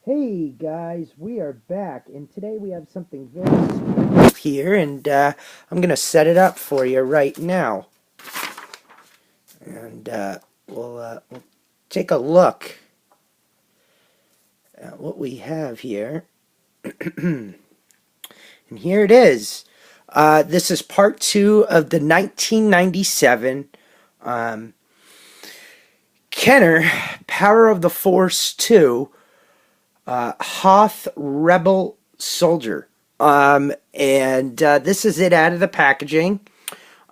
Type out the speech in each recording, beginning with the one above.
Hey guys, we are back, and today we have something very special here, and I'm gonna set it up for you right now, and we'll take a look at what we have here, and here it is. This is part two of the 1997 um, Kenner Power of the Force 2 Hoth Rebel Soldier. And this is it out of the packaging.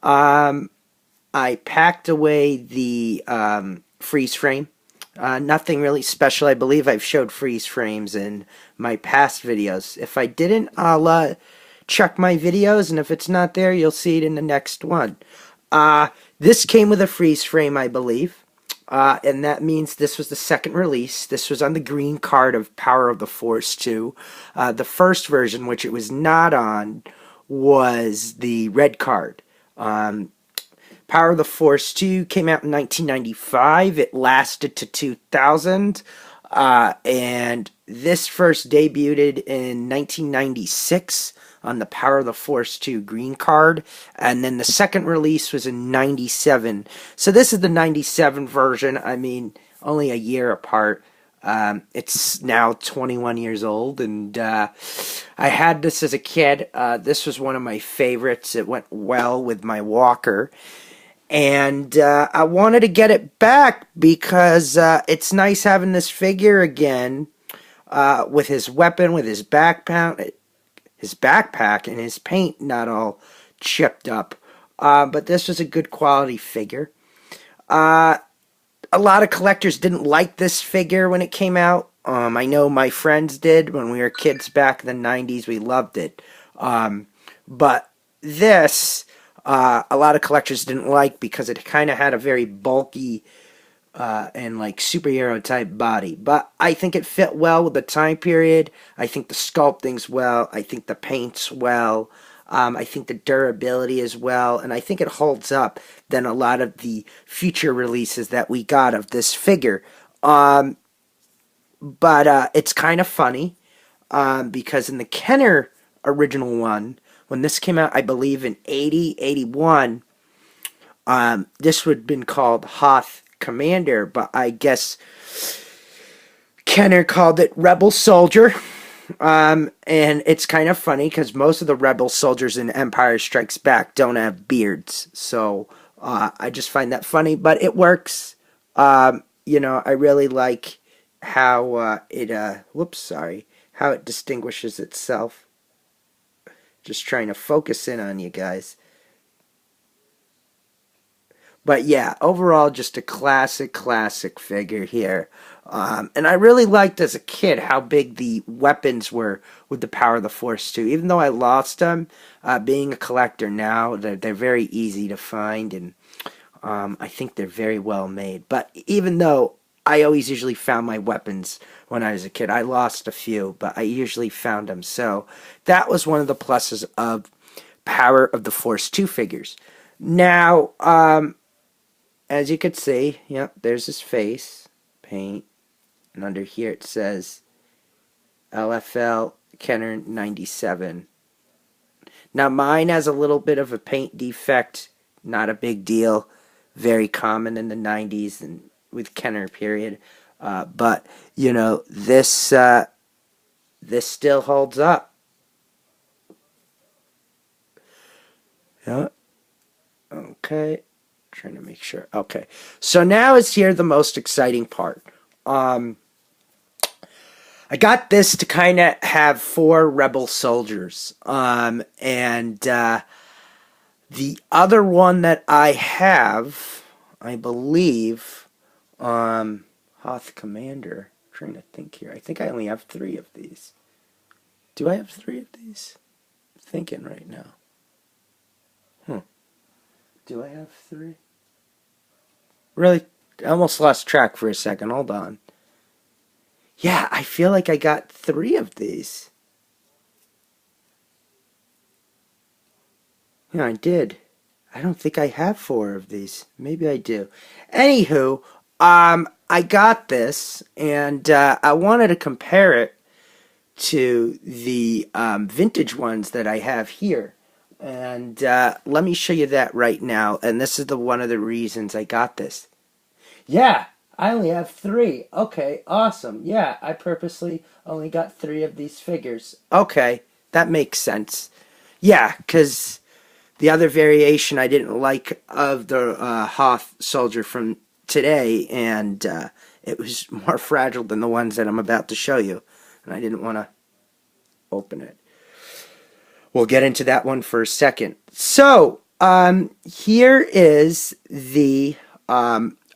I packed away the freeze frame. Nothing really special. I believe I've showed freeze frames in my past videos. If I didn't, I'll check my videos, and if it's not there, you'll see it in the next one. This came with a freeze frame, I believe. And that means this was the second release. This was on the green card of Power of the Force 2. The first version, which it was not on, was the red card. Power of the Force 2 came out in 1995. It lasted to 2000. And this first debuted in 1996 on the Power of the Force 2 green card, and then the second release was in 97. So this is the 97 version. I mean, only a year apart. It's now 21 years old, and I had this as a kid. This was one of my favorites. It went well with my walker, and I wanted to get it back because it's nice having this figure again, with his weapon, with his backpack, and his paint not all chipped up. But this was a good quality figure. A lot of collectors didn't like this figure when it came out. I know my friends did when we were kids back in the 90s. We loved it. But this, a lot of collectors didn't like because it kind of had a very bulky and like superhero type body. But I think it fit well with the time period. I think the sculpting's well. I think the paint's well. I think the durability is well. And I think it holds up than a lot of the future releases that we got of this figure. But it's kind of funny because in the Kenner original one, when this came out, I believe in 80, 81, this would have been called Hoth Commander, but I guess Kenner called it Rebel Soldier. And it's kind of funny because most of the Rebel soldiers in Empire Strikes Back don't have beards, so I just find that funny, but it works. I really like how how it distinguishes itself. Just trying to focus in on you guys. But yeah, overall, just a classic figure here. And I really liked as a kid how big the weapons were with the Power of the Force 2. Even though I lost them, being a collector now, they're very easy to find, and I think they're very well made. But even though I always usually found my weapons when I was a kid, I lost a few, but I usually found them. So that was one of the pluses of Power of the Force 2 figures. Now, as you could see, yep, there's his face, paint, and under here it says LFL Kenner 97. Now mine has a little bit of a paint defect, not a big deal, very common in the 90s and with Kenner period. But this still holds up. Yeah. Okay. Trying to make sure. Okay. So now is here the most exciting part. I got this to kind of have 4 rebel soldiers. And the other one that I have, I believe, Hoth Commander. I'm trying to think here. I think I only have 3 of these. Do I have 3 of these? I'm thinking right now. Do I have 3? Really? I almost lost track for a second. Hold on. Yeah, I feel like I got 3 of these. Yeah, I did. I don't think I have 4 of these. Maybe I do. Anywho, I I got this, and I wanted to compare it to the vintage ones that I have here. And let me show you that right now. And this is one of the reasons I got this. Yeah, I only have 3. Okay, awesome. Yeah, I purposely only got 3 of these figures. Okay, that makes sense. Yeah, because the other variation I didn't like of the Hoth soldier from today, and it was more fragile than the ones that I'm about to show you. And I didn't want to open it. We'll get into that one for a second. So, here is the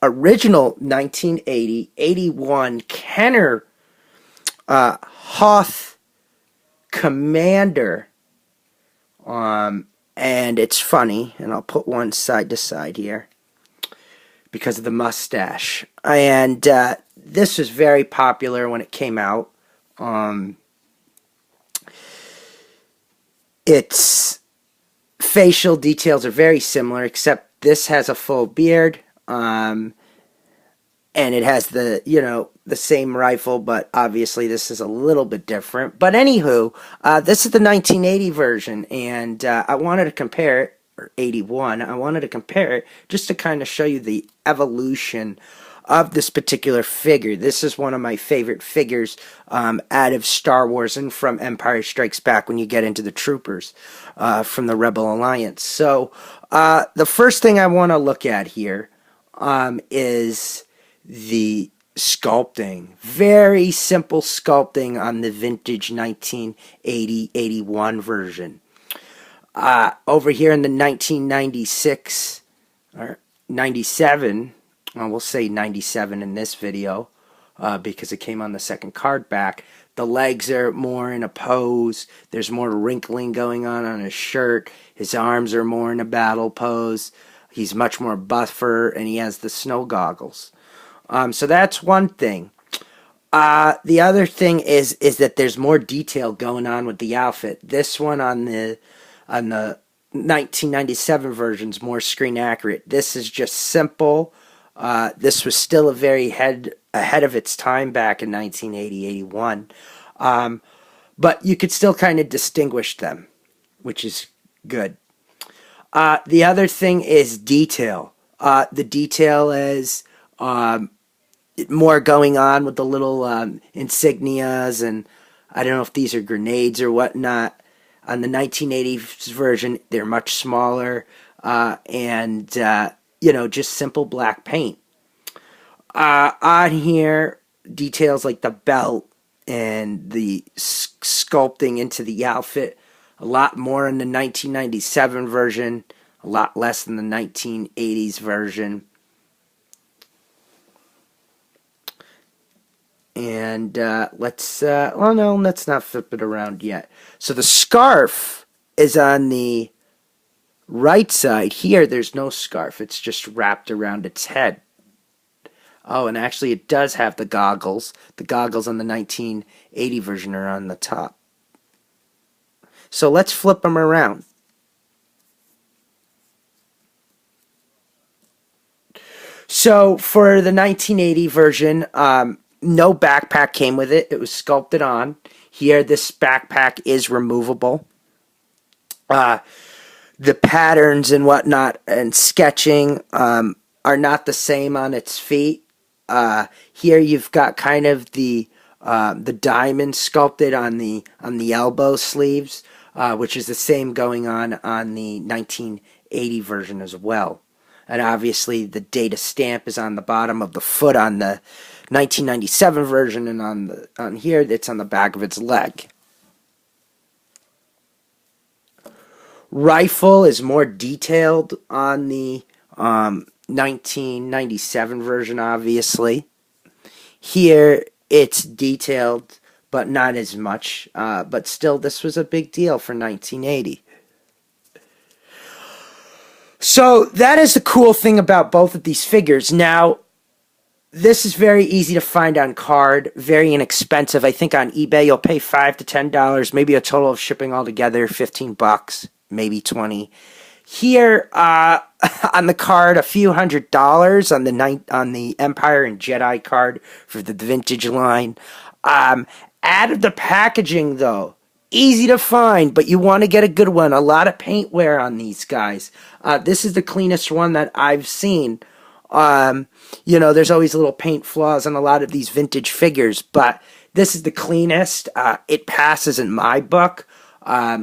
original 1980-81 Kenner Hoth Commander. And it's funny, and I'll put one side to side here because of the mustache. And this was very popular when it came out. Its facial details are very similar, except this has a full beard, and it has the, the same rifle, but obviously this is a little bit different. But anywho, this is the 1980 version, and I wanted to compare it, or 81, I wanted to compare it just to kind of show you the evolution of this particular figure. This is one of my favorite figures out of Star Wars and from Empire Strikes Back when you get into the troopers from the Rebel Alliance. So the first thing I want to look at here is the sculpting. Very simple sculpting on the vintage 1980-81 version. Over here in the 1996 or 97, we'll say 97 in this video because it came on the second card back. The legs are more in a pose. There's more wrinkling going on his shirt. His arms are more in a battle pose. He's much more buffer, and he has the snow goggles. So that's one thing. The other thing is that there's more detail going on with the outfit. This one on the 1997 version is more screen accurate. This is just simple. This was still a very ahead of its time back in 1980-81. But you could still kind of distinguish them, which is good. The other thing is detail. The detail is more going on with the little insignias, and I don't know if these are grenades or whatnot. On the 1980s version, they're much smaller, and just simple black paint. On here, details like the belt and the sculpting into the outfit, a lot more in the 1997 version, a lot less in the 1980s version. And let's not flip it around yet. So the scarf is on the right side. Here, there's no scarf. It's just wrapped around its head. Oh, and actually it does have the goggles. The goggles on the 1980 version are on the top. So let's flip them around. So for the 1980 version, no backpack came with it. It was sculpted on. Here, this backpack is removable. The patterns and whatnot and sketching are not the same on its feet. Here you've got kind of the diamond sculpted on the elbow sleeves, which is the same going on the 1980 version as well. And obviously the data stamp is on the bottom of the foot on the 1997 version, and on here it's on the back of its leg. Rifle is more detailed on the 1997 version, obviously. Here it's detailed, but not as much. But still, this was a big deal for 1980. So that is the cool thing about both of these figures. Now, this is very easy to find on card, very inexpensive. I think on eBay you'll pay $5 to $10, maybe a total of shipping altogether $15, maybe $20. here on the card, a few $100 on the Empire and Jedi card for the vintage line. Out of the packaging though, easy to find, but you want to get a good one. A lot of paint wear on these guys. This is the cleanest one that I've seen. There's always little paint flaws on a lot of these vintage figures, but this is the cleanest. It passes in my book.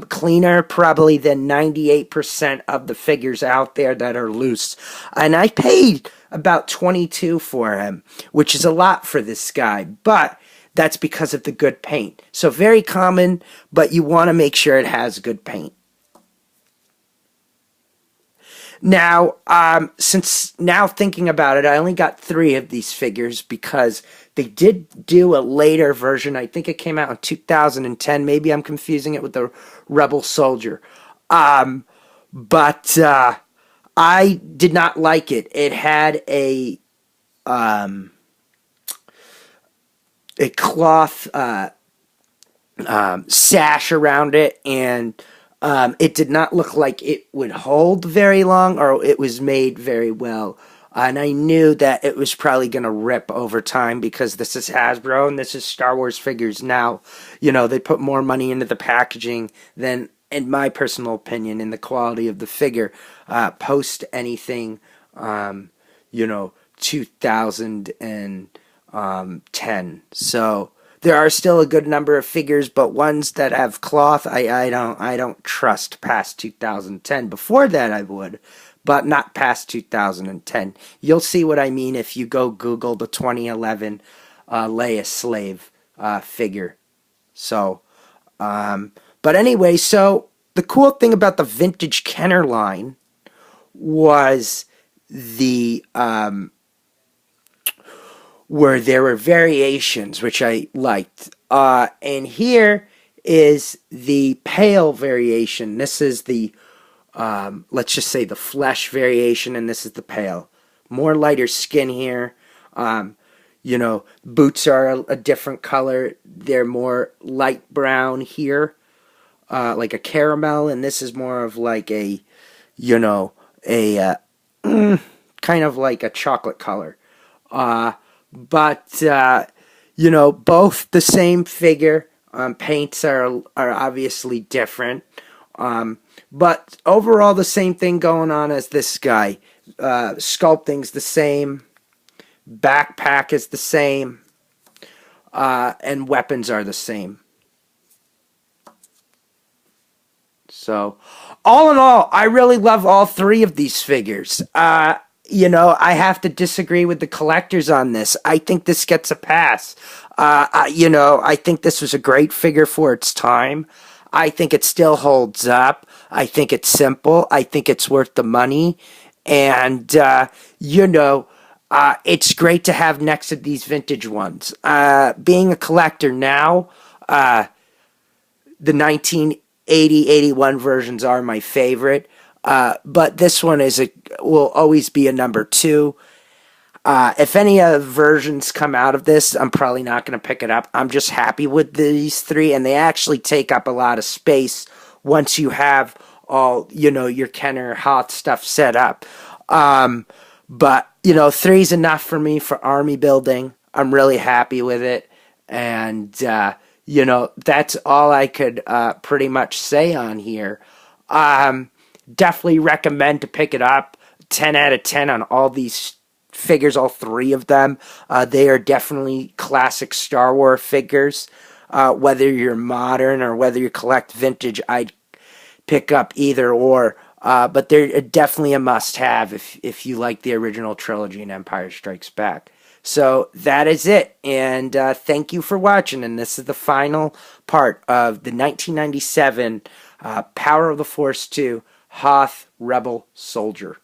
Cleaner probably than 98% of the figures out there that are loose. And I paid about $22 for him, which is a lot for this guy, but that's because of the good paint. So very common, but you want to make sure it has good paint. Now, since now thinking about it, I only got 3 of these figures because they did do a later version. I think it came out in 2010. Maybe I'm confusing it with the Rebel Soldier. But I did not like it. It had a cloth sash around it, and it did not look like it would hold very long, or it was made very well. And I knew that it was probably going to rip over time because this is Hasbro and this is Star Wars figures now. They put more money into the packaging than, in my personal opinion, in the quality of the figure. Post anything, 2010. So there are still a good number of figures, but ones that have cloth, I don't trust past 2010. Before that, I would, but not past 2010. You'll see what I mean if you go Google the 2011 Leia Slave figure. So, but anyway, so the cool thing about the vintage Kenner line was where there were variations, which I liked. And here is the pale variation. This is the, let's just say the flesh variation, and this is the pale. More lighter skin here. Boots are a different color. They're more light brown here, like a caramel, and this is more of like a, kind of like a chocolate color. But both the same figure. Paints are obviously different. But overall the same thing going on as this guy. Sculpting's the same. Backpack is the same. And weapons are the same. So, all in all, I really love all 3 of these figures. I have to disagree with the collectors on this. I think this gets a pass. I think this was a great figure for its time. I think it still holds up. I think it's simple. I think it's worth the money. And, it's great to have next to these vintage ones. Being a collector now, the 1980-81 versions are my favorite. But this one will always be a number 2. If any versions come out of this, I'm probably not going to pick it up. I'm just happy with these 3, and they actually take up a lot of space once you have all, your Kenner Hoth stuff set up. But, 3's enough for me for army building. I'm really happy with it. And, that's all I could pretty much say on here. Definitely recommend to pick it up. 10 out of 10 on all these figures, all 3 of them. They are definitely classic Star Wars figures. Whether you're modern or whether you collect vintage, I'd pick up either or. But they're definitely a must-have if you like the original trilogy and Empire Strikes Back. So that is it, and thank you for watching, and this is the final part of the 1997 Power of the Force 2 Hoth Rebel Soldier.